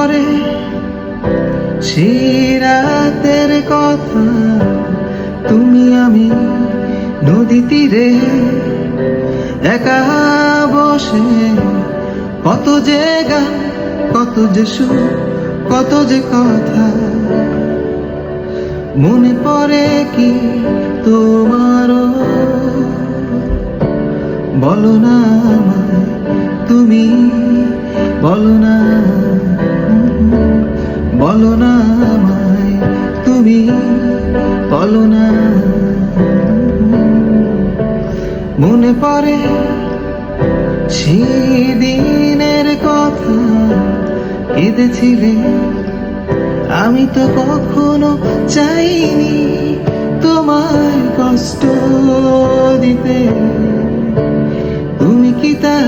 পড়ে সেই রাতের কথা, তুমি আমি নদী তীরে একা বসে, কত যে গান, কত যে সুর, কত যে কথা। মনে পড়ে কি তোমারও? বলো না আমায়, তুমি বলো না, বলো না আমায়, তুমি বলো না। মনে পড়ে সেই দিনের কথা, কেঁদেছিলে, আমি তো কখনো চাইনি তোমায় কষ্ট দিতে, তুমি কি তা